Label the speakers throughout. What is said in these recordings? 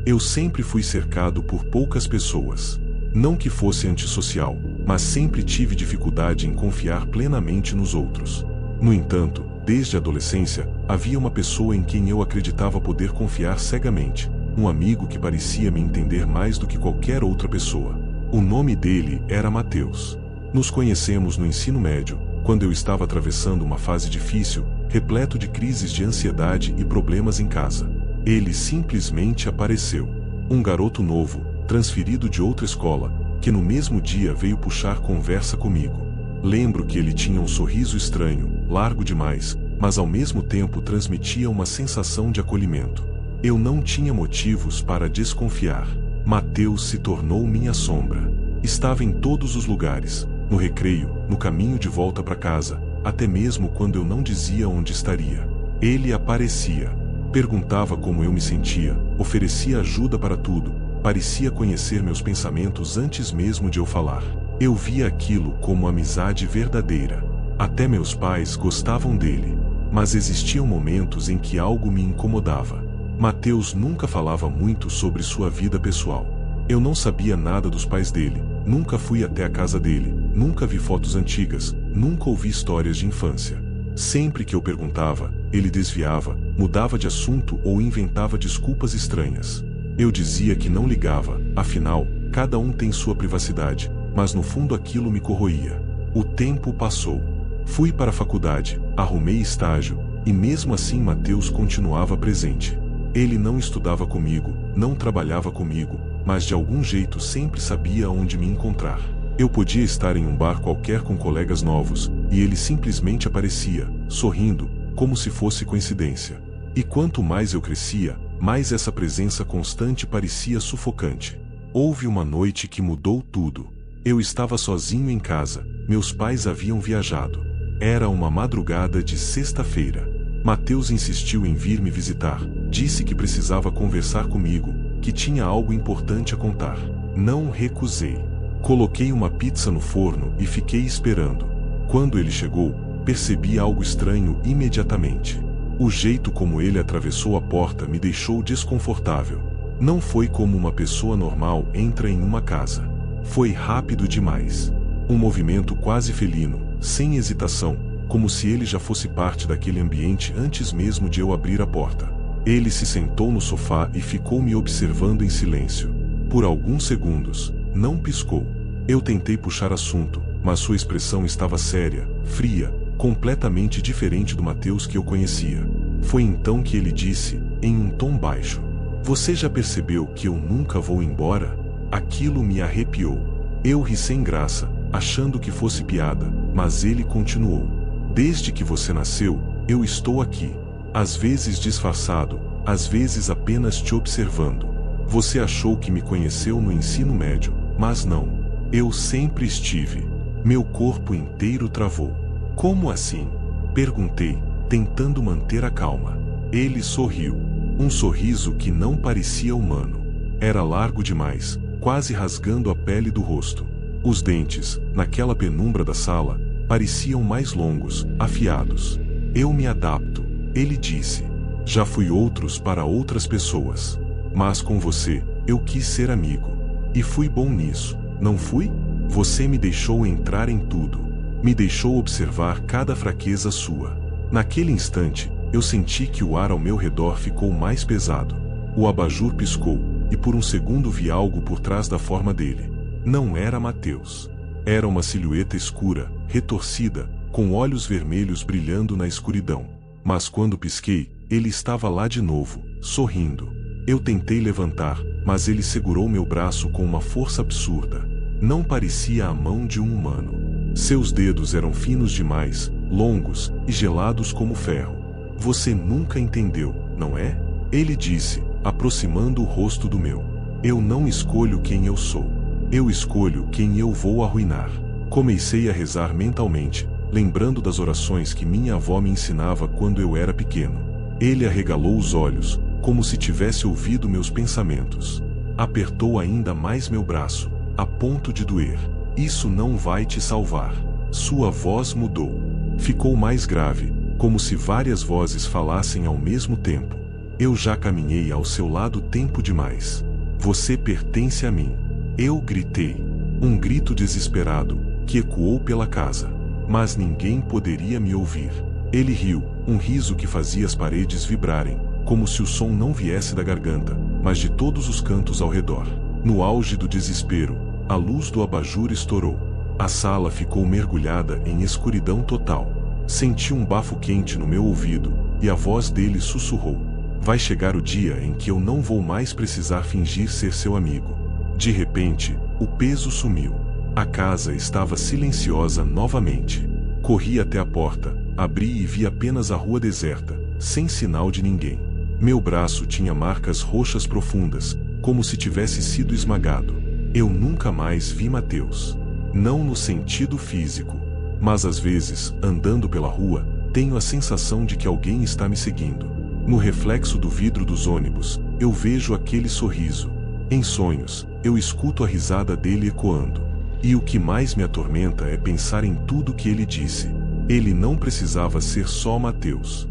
Speaker 1: Eu sempre fui cercado por poucas pessoas. Não que fosse antissocial, mas sempre tive dificuldade em confiar plenamente nos outros. No entanto, desde a adolescência, havia uma pessoa em quem eu acreditava poder confiar cegamente, um amigo que parecia me entender mais do que qualquer outra pessoa. O nome dele era Mateus. Nos conhecemos no ensino médio, quando eu estava atravessando uma fase difícil, repleto de crises de ansiedade e problemas em casa. Ele simplesmente apareceu. Um garoto novo, transferido de outra escola, que no mesmo dia veio puxar conversa comigo. Lembro que ele tinha um sorriso estranho, largo demais, mas ao mesmo tempo transmitia uma sensação de acolhimento. Eu não tinha motivos para desconfiar. Mateus se tornou minha sombra. Estava em todos os lugares, no recreio, no caminho de volta para casa, até mesmo quando eu não dizia onde estaria. Ele aparecia, perguntava como eu me sentia, oferecia ajuda para tudo, parecia conhecer meus pensamentos antes mesmo de eu falar. Eu via aquilo como amizade verdadeira. Até meus pais gostavam dele. Mas existiam momentos em que algo me incomodava. Mateus nunca falava muito sobre sua vida pessoal. Eu não sabia nada dos pais dele, nunca fui até a casa dele, nunca vi fotos antigas, nunca ouvi histórias de infância. Sempre que eu perguntava, ele desviava, mudava de assunto ou inventava desculpas estranhas. Eu dizia que não ligava, afinal, cada um tem sua privacidade, mas no fundo aquilo me corroía. O tempo passou. Fui para a faculdade, arrumei estágio, e mesmo assim Mateus continuava presente. Ele não estudava comigo, não trabalhava comigo, mas de algum jeito sempre sabia onde me encontrar. Eu podia estar em um bar qualquer com colegas novos, e ele simplesmente aparecia, sorrindo, como se fosse coincidência. E quanto mais eu crescia, mais essa presença constante parecia sufocante. Houve uma noite que mudou tudo. Eu estava sozinho em casa, meus pais haviam viajado. Era uma madrugada de sexta-feira. Mateus insistiu em vir me visitar, disse que precisava conversar comigo, que tinha algo importante a contar. Não recusei. Coloquei uma pizza no forno e fiquei esperando. Quando ele chegou, percebi algo estranho imediatamente. O jeito como ele atravessou a porta me deixou desconfortável. Não foi como uma pessoa normal entra em uma casa. Foi rápido demais. Um movimento quase felino, sem hesitação, como se ele já fosse parte daquele ambiente antes mesmo de eu abrir a porta. Ele se sentou no sofá e ficou me observando em silêncio. Por alguns segundos, não piscou. Eu tentei puxar assunto, mas sua expressão estava séria, fria, completamente diferente do Mateus que eu conhecia. Foi então que ele disse, em um tom baixo: "Você já percebeu que eu nunca vou embora?" Aquilo me arrepiou. Eu ri sem graça, achando que fosse piada, mas ele continuou: "Desde que você nasceu, eu estou aqui. Às vezes disfarçado, às vezes apenas te observando. Você achou que me conheceu no ensino médio, mas não. Eu sempre estive." Meu corpo inteiro travou. "Como assim?" perguntei, tentando manter a calma. Ele sorriu. Um sorriso que não parecia humano. Era largo demais, quase rasgando a pele do rosto. Os dentes, naquela penumbra da sala, pareciam mais longos, afiados. "Eu me adapto", ele disse. "Já fui outros para outras pessoas. Mas com você, eu quis ser amigo. E fui bom nisso, não fui? Você me deixou entrar em tudo. Me deixou observar cada fraqueza sua." Naquele instante, eu senti que o ar ao meu redor ficou mais pesado. O abajur piscou, e por um segundo vi algo por trás da forma dele. Não era Mateus. Era uma silhueta escura, retorcida, com olhos vermelhos brilhando na escuridão. Mas quando pisquei, ele estava lá de novo, sorrindo. Eu tentei levantar, mas ele segurou meu braço com uma força absurda. Não parecia a mão de um humano. Seus dedos eram finos demais, longos e gelados como ferro. "Você nunca entendeu, não é?" ele disse, aproximando o rosto do meu. "Eu não escolho quem eu sou. Eu escolho quem eu vou arruinar." Comecei a rezar mentalmente, lembrando das orações que minha avó me ensinava quando eu era pequeno. Ele arregalou os olhos, como se tivesse ouvido meus pensamentos. Apertou ainda mais meu braço, a ponto de doer. "Isso não vai te salvar." Sua voz mudou. Ficou mais grave, como se várias vozes falassem ao mesmo tempo. Eu já caminhei ao seu lado tempo demais. Você pertence a mim. Eu gritei. Um grito desesperado, que ecoou pela casa. Mas ninguém poderia me ouvir. Ele riu, um riso que fazia as paredes vibrarem, como se o som não viesse da garganta, mas de todos os cantos ao redor. No auge do desespero, a luz do abajur estourou. A sala ficou mergulhada em escuridão total. Senti um bafo quente no meu ouvido, e a voz dele sussurrou: vai chegar o dia em que eu não vou mais precisar fingir ser seu amigo. De repente, o peso sumiu. A casa estava silenciosa novamente. Corri até a porta, abri e vi apenas a rua deserta, sem sinal de ninguém. Meu braço tinha marcas roxas profundas, como se tivesse sido esmagado. Eu nunca mais vi Mateus. Não no sentido físico, mas às vezes, andando pela rua, tenho a sensação de que alguém está me seguindo. No reflexo do vidro dos ônibus, eu vejo aquele sorriso. Em sonhos, eu escuto a risada dele ecoando. E o que mais me atormenta é pensar em tudo que ele disse. Ele não precisava ser só Mateus.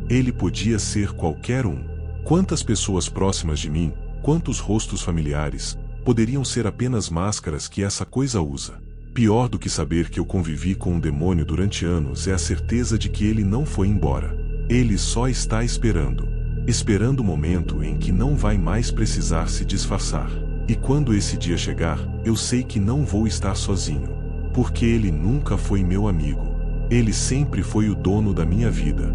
Speaker 1: Ele podia ser qualquer um. Quantas pessoas próximas de mim, quantos rostos familiares, poderiam ser apenas máscaras que essa coisa usa? Pior do que saber que eu convivi com um demônio durante anos é a certeza de que ele não foi embora. Ele só está esperando. Esperando o momento em que não vai mais precisar se disfarçar. E quando esse dia chegar, eu sei que não vou estar sozinho. Porque ele nunca foi meu amigo. Ele sempre foi o dono da minha vida.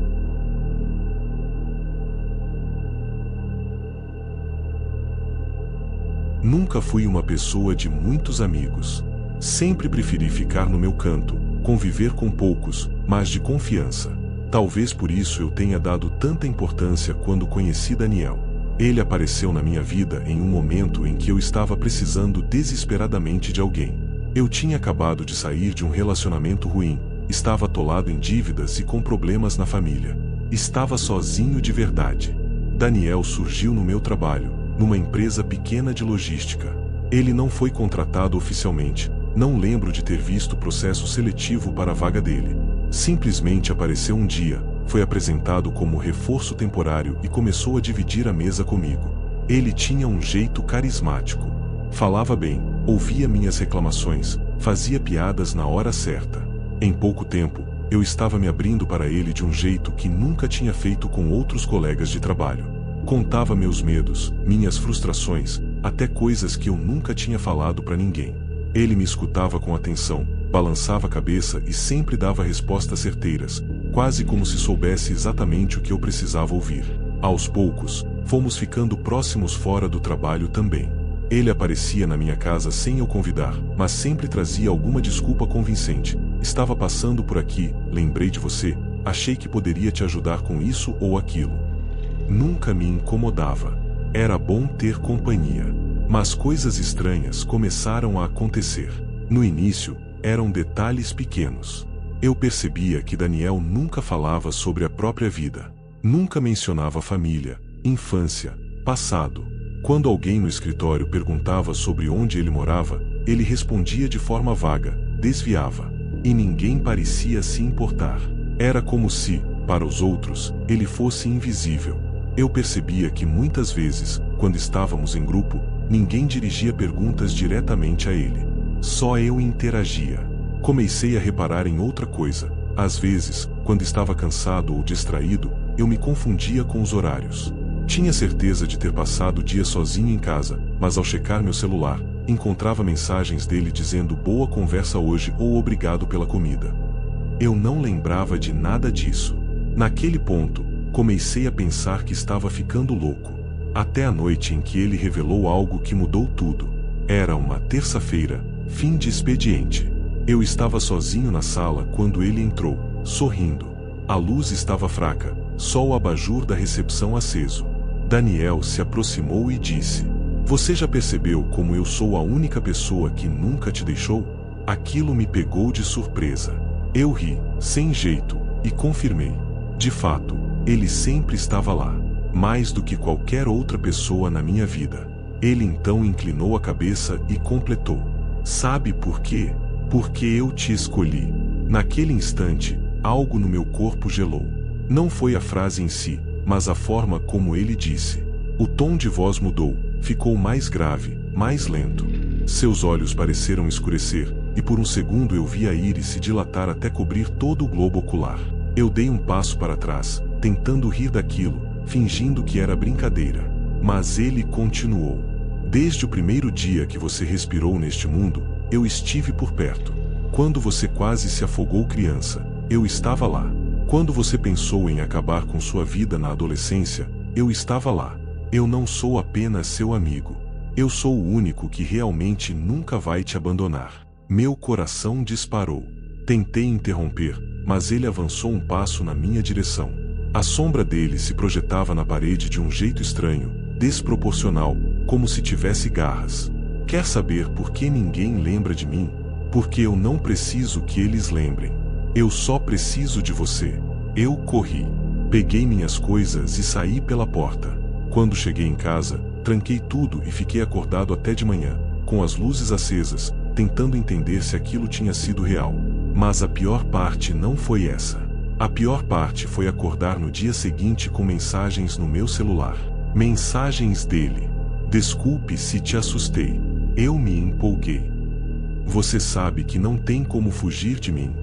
Speaker 1: Nunca fui uma pessoa de muitos amigos. Sempre preferi ficar no meu canto, conviver com poucos, mas de confiança. Talvez por isso eu tenha dado tanta importância quando conheci Daniel. Ele apareceu na minha vida em um momento em que eu estava precisando desesperadamente de alguém. Eu tinha acabado de sair de um relacionamento ruim, estava atolado em dívidas e com problemas na família. Estava sozinho de verdade. Daniel surgiu no meu trabalho, numa empresa pequena de logística. Ele não foi contratado oficialmente, não lembro de ter visto o processo seletivo para a vaga dele. Simplesmente apareceu um dia, foi apresentado como reforço temporário e começou a dividir a mesa comigo. Ele tinha um jeito carismático. Falava bem, ouvia minhas reclamações, fazia piadas na hora certa. Em pouco tempo, eu estava me abrindo para ele de um jeito que nunca tinha feito com outros colegas de trabalho. Contava meus medos, minhas frustrações, até coisas que eu nunca tinha falado para ninguém. Ele me escutava com atenção, balançava a cabeça e sempre dava respostas certeiras, quase como se soubesse exatamente o que eu precisava ouvir. Aos poucos, fomos ficando próximos fora do trabalho também. Ele aparecia na minha casa sem eu convidar, mas sempre trazia alguma desculpa convincente. Estava passando por aqui, lembrei de você, achei que poderia te ajudar com isso ou aquilo. Nunca me incomodava. Era bom ter companhia. Mas coisas estranhas começaram a acontecer. No início, eram detalhes pequenos. Eu percebia que Daniel nunca falava sobre a própria vida. Nunca mencionava família, infância, passado. Quando alguém no escritório perguntava sobre onde ele morava, ele respondia de forma vaga, desviava. E ninguém parecia se importar. Era como se, para os outros, ele fosse invisível. Eu percebia que muitas vezes, quando estávamos em grupo, ninguém dirigia perguntas diretamente a ele. Só eu interagia. Comecei a reparar em outra coisa. Às vezes, quando estava cansado ou distraído, eu me confundia com os horários. Tinha certeza de ter passado o dia sozinho em casa, mas ao checar meu celular, encontrava mensagens dele dizendo boa conversa hoje ou obrigado pela comida. Eu não lembrava de nada disso. Naquele ponto, comecei a pensar que estava ficando louco. Até a noite em que ele revelou algo que mudou tudo. Era uma terça-feira, fim de expediente. Eu estava sozinho na sala quando ele entrou, sorrindo. A luz estava fraca, só o abajur da recepção aceso. Daniel se aproximou e disse: "Você já percebeu como eu sou a única pessoa que nunca te deixou?" Aquilo me pegou de surpresa. Eu ri, sem jeito, e confirmei. De fato, ele sempre estava lá, mais do que qualquer outra pessoa na minha vida. Ele então inclinou a cabeça e completou: "Sabe por quê? Porque eu te escolhi." Naquele instante, algo no meu corpo gelou. Não foi a frase em si, mas a forma como ele disse. O tom de voz mudou, ficou mais grave, mais lento. Seus olhos pareceram escurecer, e por um segundo eu vi a íris se dilatar até cobrir todo o globo ocular. Eu dei um passo para trás, tentando rir daquilo, fingindo que era brincadeira. Mas ele continuou. Desde o primeiro dia que você respirou neste mundo, eu estive por perto. Quando você quase se afogou criança, eu estava lá. Quando você pensou em acabar com sua vida na adolescência, eu estava lá. Eu não sou apenas seu amigo. Eu sou o único que realmente nunca vai te abandonar. Meu coração disparou. Tentei interromper, mas ele avançou um passo na minha direção. A sombra dele se projetava na parede de um jeito estranho, desproporcional, como se tivesse garras. Quer saber por que ninguém lembra de mim? Porque eu não preciso que eles lembrem. Eu só preciso de você. Eu corri. Peguei minhas coisas e saí pela porta. Quando cheguei em casa, tranquei tudo e fiquei acordado até de manhã, com as luzes acesas, tentando entender se aquilo tinha sido real. Mas a pior parte não foi essa. A pior parte foi acordar no dia seguinte com mensagens no meu celular. Mensagens dele. Desculpe se te assustei. Eu me empolguei. Você sabe que não tem como fugir de mim.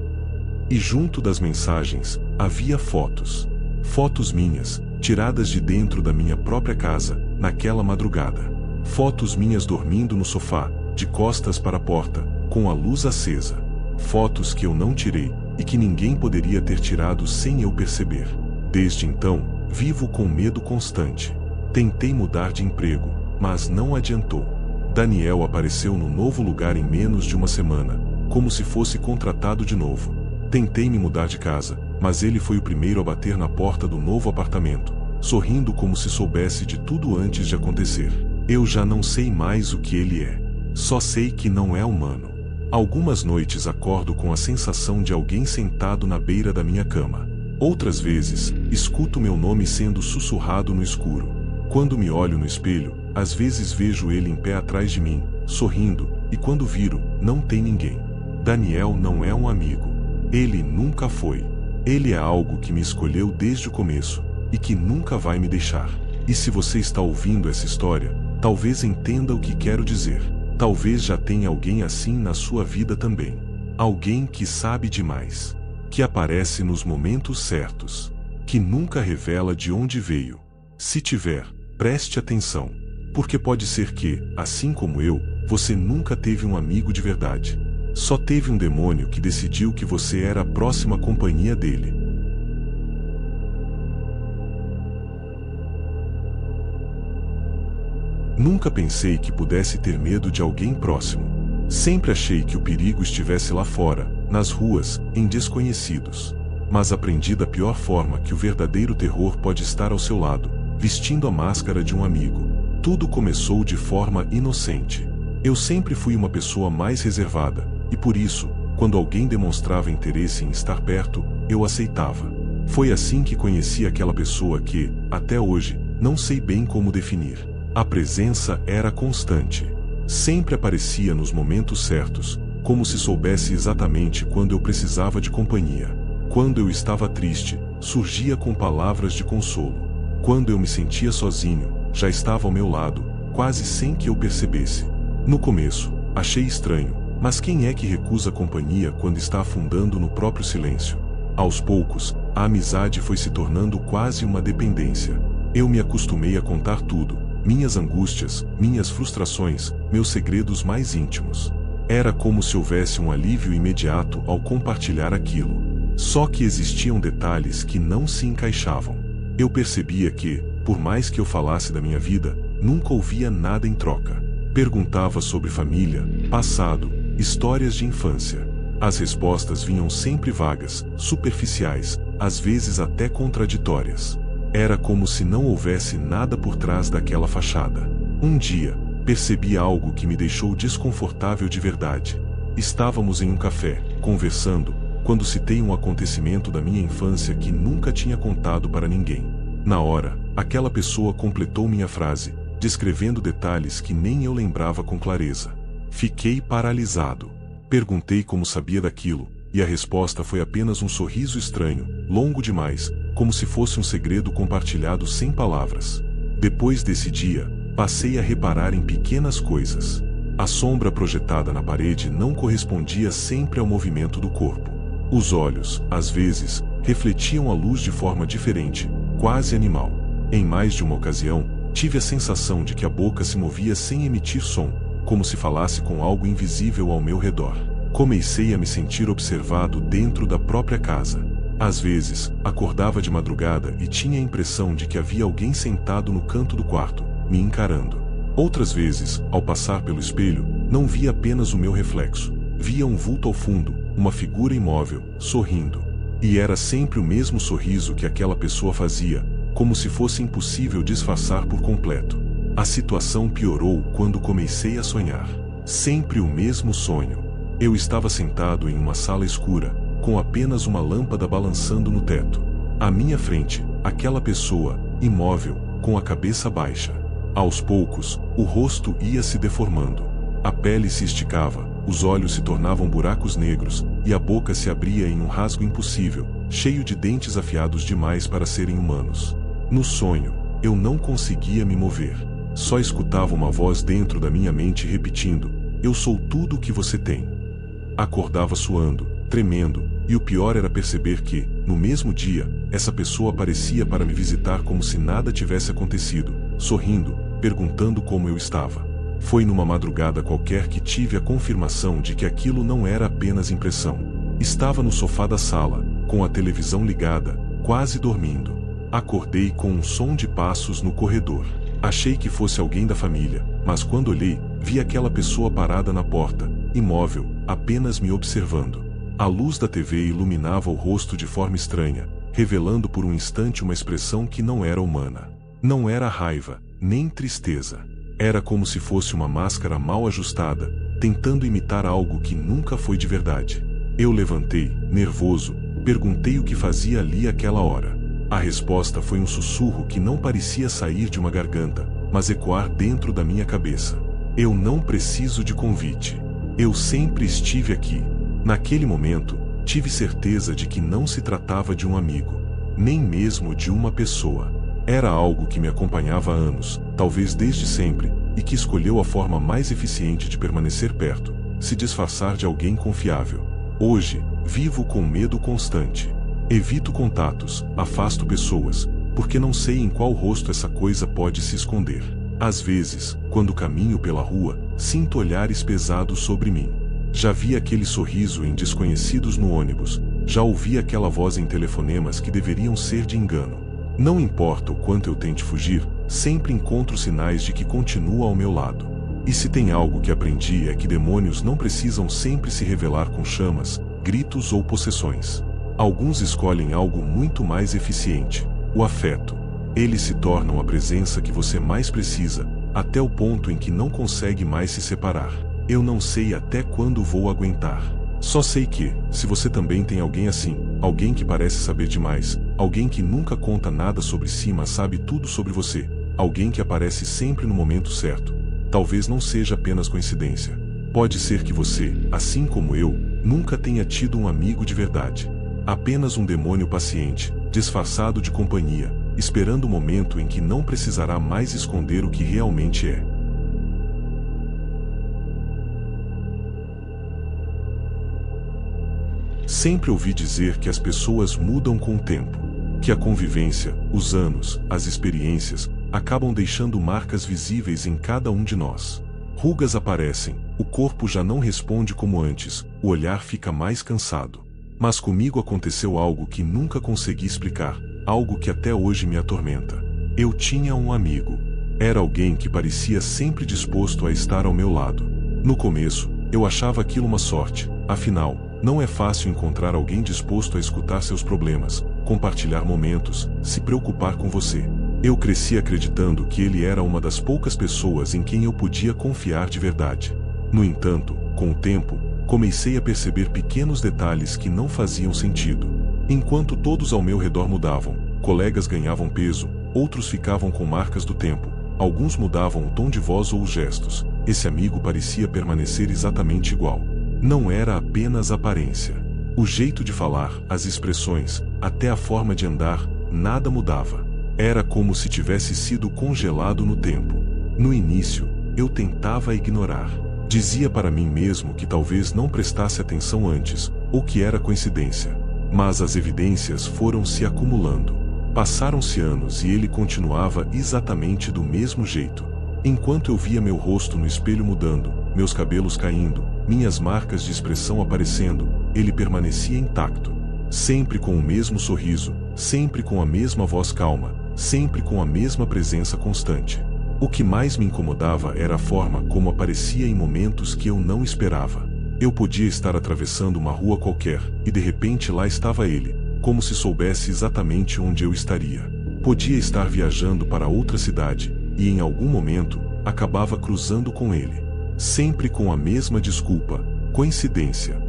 Speaker 1: E junto das mensagens, havia fotos. Fotos minhas, tiradas de dentro da minha própria casa, naquela madrugada. Fotos minhas dormindo no sofá, de costas para a porta, com a luz acesa. Fotos que eu não tirei, e que ninguém poderia ter tirado sem eu perceber. Desde então, vivo com medo constante. Tentei mudar de emprego, mas não adiantou. Daniel apareceu no novo lugar em menos de uma semana, como se fosse contratado de novo. Tentei me mudar de casa, mas ele foi o primeiro a bater na porta do novo apartamento, sorrindo como se soubesse de tudo antes de acontecer. Eu já não sei mais o que ele é. Só sei que não é humano. Algumas noites acordo com a sensação de alguém sentado na beira da minha cama. Outras vezes, escuto meu nome sendo sussurrado no escuro. Quando me olho no espelho, às vezes vejo ele em pé atrás de mim, sorrindo, e quando viro, não tem ninguém. Daniel não é um amigo. Ele nunca foi. Ele é algo que me escolheu desde o começo, e que nunca vai me deixar. E se você está ouvindo essa história, talvez entenda o que quero dizer. Talvez já tenha alguém assim na sua vida também. Alguém que sabe demais. Que aparece nos momentos certos. Que nunca revela de onde veio. Se tiver, preste atenção. Porque pode ser que, assim como eu, você nunca teve um amigo de verdade. Só teve um demônio que decidiu que você era a próxima companhia dele. Nunca pensei que pudesse ter medo de alguém próximo. Sempre achei que o perigo estivesse lá fora, nas ruas, em desconhecidos. Mas aprendi da pior forma que o verdadeiro terror pode estar ao seu lado, vestindo a máscara de um amigo. Tudo começou de forma inocente. Eu sempre fui uma pessoa mais reservada, e por isso, quando alguém demonstrava interesse em estar perto, eu aceitava. Foi assim que conheci aquela pessoa que, até hoje, não sei bem como definir. A presença era constante. Sempre aparecia nos momentos certos, como se soubesse exatamente quando eu precisava de companhia. Quando eu estava triste, surgia com palavras de consolo. Quando eu me sentia sozinho, já estava ao meu lado, quase sem que eu percebesse. No começo, achei estranho, mas quem é que recusa companhia quando está afundando no próprio silêncio? Aos poucos, a amizade foi se tornando quase uma dependência. Eu me acostumei a contar tudo, minhas angústias, minhas frustrações, meus segredos mais íntimos. Era como se houvesse um alívio imediato ao compartilhar aquilo. Só que existiam detalhes que não se encaixavam. Eu percebia que, por mais que eu falasse da minha vida, nunca ouvia nada em troca. Perguntava sobre família, passado, histórias de infância. As respostas vinham sempre vagas, superficiais, às vezes até contraditórias. Era como se não houvesse nada por trás daquela fachada. Um dia, percebi algo que me deixou desconfortável de verdade. Estávamos em um café, conversando, quando citei um acontecimento da minha infância que nunca tinha contado para ninguém. Na hora, aquela pessoa completou minha frase, descrevendo detalhes que nem eu lembrava com clareza. Fiquei paralisado. Perguntei como sabia daquilo, e a resposta foi apenas um sorriso estranho, longo demais, como se fosse um segredo compartilhado sem palavras. Depois desse dia, passei a reparar em pequenas coisas. A sombra projetada na parede não correspondia sempre ao movimento do corpo. Os olhos, às vezes, refletiam a luz de forma diferente, quase animal. Em mais de uma ocasião, tive a sensação de que a boca se movia sem emitir som, como se falasse com algo invisível ao meu redor. Comecei a me sentir observado dentro da própria casa. Às vezes, acordava de madrugada e tinha a impressão de que havia alguém sentado no canto do quarto, me encarando. Outras vezes, ao passar pelo espelho, não via apenas o meu reflexo. Via um vulto ao fundo, uma figura imóvel, sorrindo. E era sempre o mesmo sorriso que aquela pessoa fazia, como se fosse impossível disfarçar por completo. A situação piorou quando comecei a sonhar. Sempre o mesmo sonho. Eu estava sentado em uma sala escura, com apenas uma lâmpada balançando no teto. À minha frente, aquela pessoa, imóvel, com a cabeça baixa. Aos poucos, o rosto ia se deformando. A pele se esticava, os olhos se tornavam buracos negros, e a boca se abria em um rasgo impossível, cheio de dentes afiados demais para serem humanos. No sonho, eu não conseguia me mover. Só escutava uma voz dentro da minha mente repetindo: "Eu sou tudo o que você tem." Acordava suando, tremendo, e o pior era perceber que, no mesmo dia, essa pessoa aparecia para me visitar como se nada tivesse acontecido, sorrindo, perguntando como eu estava. Foi numa madrugada qualquer que tive a confirmação de que aquilo não era apenas impressão. Estava no sofá da sala, com a televisão ligada, quase dormindo. Acordei com um som de passos no corredor. Achei que fosse alguém da família, mas quando olhei, vi aquela pessoa parada na porta, imóvel, apenas me observando. A luz da TV iluminava o rosto de forma estranha, revelando por um instante uma expressão que não era humana. Não era raiva, nem tristeza. Era como se fosse uma máscara mal ajustada, tentando imitar algo que nunca foi de verdade. Eu levantei, nervoso, perguntei o que fazia ali àquela hora. A resposta foi um sussurro que não parecia sair de uma garganta, mas ecoar dentro da minha cabeça. "Eu não preciso de convite. Eu sempre estive aqui." Naquele momento, tive certeza de que não se tratava de um amigo, nem mesmo de uma pessoa. Era algo que me acompanhava há anos, talvez desde sempre, e que escolheu a forma mais eficiente de permanecer perto, se disfarçar de alguém confiável. Hoje, vivo com medo constante. Evito contatos, afasto pessoas, porque não sei em qual rosto essa coisa pode se esconder. Às vezes, quando caminho pela rua, sinto olhares pesados sobre mim. Já vi aquele sorriso em desconhecidos no ônibus, já ouvi aquela voz em telefonemas que deveriam ser de engano. Não importa o quanto eu tente fugir, sempre encontro sinais de que continua ao meu lado. E se tem algo que aprendi é que demônios não precisam sempre se revelar com chamas, gritos ou possessões. Alguns escolhem algo muito mais eficiente: o afeto. Eles se tornam a presença que você mais precisa, até o ponto em que não consegue mais se separar. Eu não sei até quando vou aguentar. Só sei que, se você também tem alguém assim, alguém que parece saber demais, alguém que nunca conta nada sobre si mas sabe tudo sobre você, alguém que aparece sempre no momento certo, talvez não seja apenas coincidência. Pode ser que você, assim como eu, nunca tenha tido um amigo de verdade. Apenas um demônio paciente, disfarçado de companhia, esperando o momento em que não precisará mais esconder o que realmente é. Sempre ouvi dizer que as pessoas mudam com o tempo, que a convivência, os anos, as experiências, acabam deixando marcas visíveis em cada um de nós. Rugas aparecem, o corpo já não responde como antes, o olhar fica mais cansado. Mas comigo aconteceu algo que nunca consegui explicar, algo que até hoje me atormenta. Eu tinha um amigo. Era alguém que parecia sempre disposto a estar ao meu lado. No começo, eu achava aquilo uma sorte, afinal, não é fácil encontrar alguém disposto a escutar seus problemas, compartilhar momentos, se preocupar com você. Eu cresci acreditando que ele era uma das poucas pessoas em quem eu podia confiar de verdade. No entanto, com o tempo, comecei a perceber pequenos detalhes que não faziam sentido. Enquanto todos ao meu redor mudavam, colegas ganhavam peso, outros ficavam com marcas do tempo, alguns mudavam o tom de voz ou os gestos, esse amigo parecia permanecer exatamente igual. Não era apenas aparência. O jeito de falar, as expressões, até a forma de andar, nada mudava. Era como se tivesse sido congelado no tempo. No início, eu tentava ignorar. Dizia para mim mesmo que talvez não prestasse atenção antes, ou que era coincidência. Mas as evidências foram se acumulando. Passaram-se anos e ele continuava exatamente do mesmo jeito. Enquanto eu via meu rosto no espelho mudando, meus cabelos caindo, minhas marcas de expressão aparecendo, ele permanecia intacto. Sempre com o mesmo sorriso, sempre com a mesma voz calma, sempre com a mesma presença constante. O que mais me incomodava era a forma como aparecia em momentos que eu não esperava. Eu podia estar atravessando uma rua qualquer, e de repente lá estava ele, como se soubesse exatamente onde eu estaria. Podia estar viajando para outra cidade, e em algum momento, acabava cruzando com ele. Sempre com a mesma desculpa, coincidência.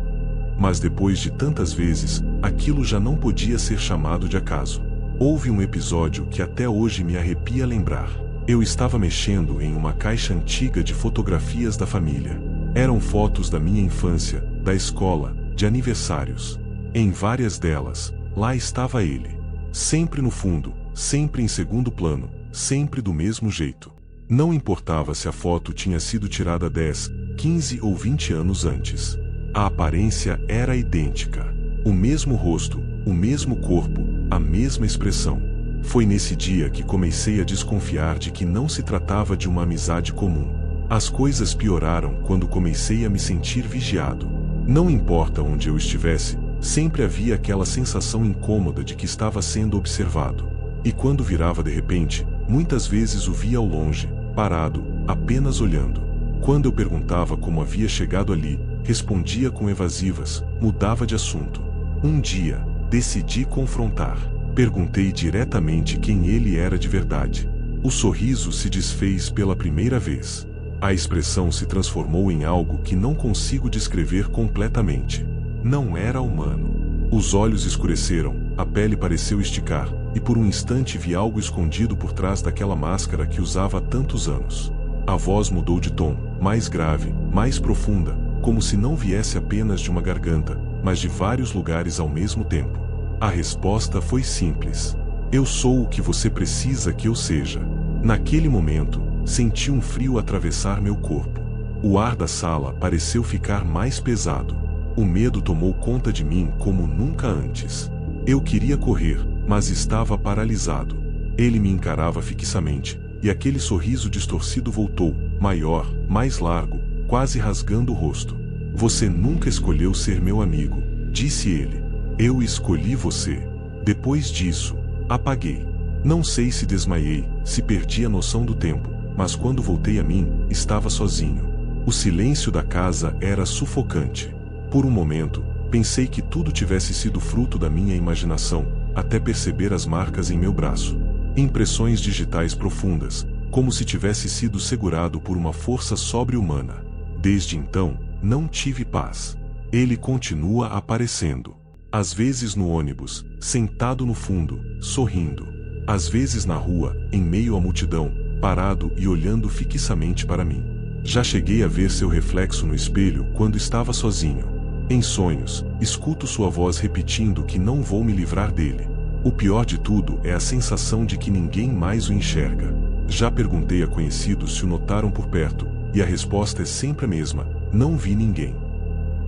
Speaker 1: Mas depois de tantas vezes, aquilo já não podia ser chamado de acaso. Houve um episódio que até hoje me arrepia lembrar. Eu estava mexendo em uma caixa antiga de fotografias da família. Eram fotos da minha infância, da escola, de aniversários. Em várias delas, lá estava ele. Sempre no fundo, sempre em segundo plano, sempre do mesmo jeito. Não importava se a foto tinha sido tirada 10, 15 ou 20 anos antes. A aparência era idêntica. O mesmo rosto, o mesmo corpo, a mesma expressão. Foi nesse dia que comecei a desconfiar de que não se tratava de uma amizade comum. As coisas pioraram quando comecei a me sentir vigiado. Não importa onde eu estivesse, sempre havia aquela sensação incômoda de que estava sendo observado. E quando virava de repente, muitas vezes o via ao longe, parado, apenas olhando. Quando eu perguntava como havia chegado ali, respondia com evasivas, mudava de assunto. Um dia, decidi confrontar. Perguntei diretamente quem ele era de verdade. O sorriso se desfez pela primeira vez. A expressão se transformou em algo que não consigo descrever completamente. Não era humano. Os olhos escureceram, a pele pareceu esticar, e por um instante vi algo escondido por trás daquela máscara que usava há tantos anos. A voz mudou de tom, mais grave, mais profunda, como se não viesse apenas de uma garganta, mas de vários lugares ao mesmo tempo. A resposta foi simples. Eu sou o que você precisa que eu seja. Naquele momento, senti um frio atravessar meu corpo. O ar da sala pareceu ficar mais pesado. O medo tomou conta de mim como nunca antes. Eu queria correr, mas estava paralisado. Ele me encarava fixamente, e aquele sorriso distorcido voltou, maior, mais largo, quase rasgando o rosto. Você nunca escolheu ser meu amigo, disse ele. Eu escolhi você. Depois disso, apaguei. Não sei se desmaiei, se perdi a noção do tempo, mas quando voltei a mim, estava sozinho. O silêncio da casa era sufocante. Por um momento, pensei que tudo tivesse sido fruto da minha imaginação, até perceber as marcas em meu braço. Impressões digitais profundas, como se tivesse sido segurado por uma força sobre-humana. Desde então, não tive paz. Ele continua aparecendo. Às vezes no ônibus, sentado no fundo, sorrindo. Às vezes na rua, em meio à multidão, parado e olhando fixamente para mim. Já cheguei a ver seu reflexo no espelho quando estava sozinho. Em sonhos, escuto sua voz repetindo que não vou me livrar dele. O pior de tudo é a sensação de que ninguém mais o enxerga. Já perguntei a conhecidos se o notaram por perto, e a resposta é sempre a mesma: não vi ninguém.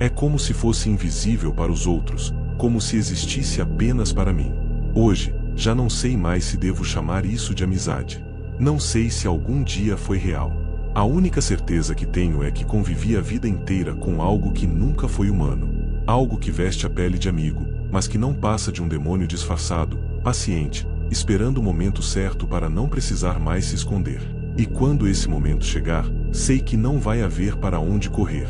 Speaker 1: É como se fosse invisível para os outros, como se existisse apenas para mim. Hoje, já não sei mais se devo chamar isso de amizade. Não sei se algum dia foi real. A única certeza que tenho é que convivi a vida inteira com algo que nunca foi humano. Algo que veste a pele de amigo, mas que não passa de um demônio disfarçado, paciente, esperando o momento certo para não precisar mais se esconder. E quando esse momento chegar, sei que não vai haver para onde correr.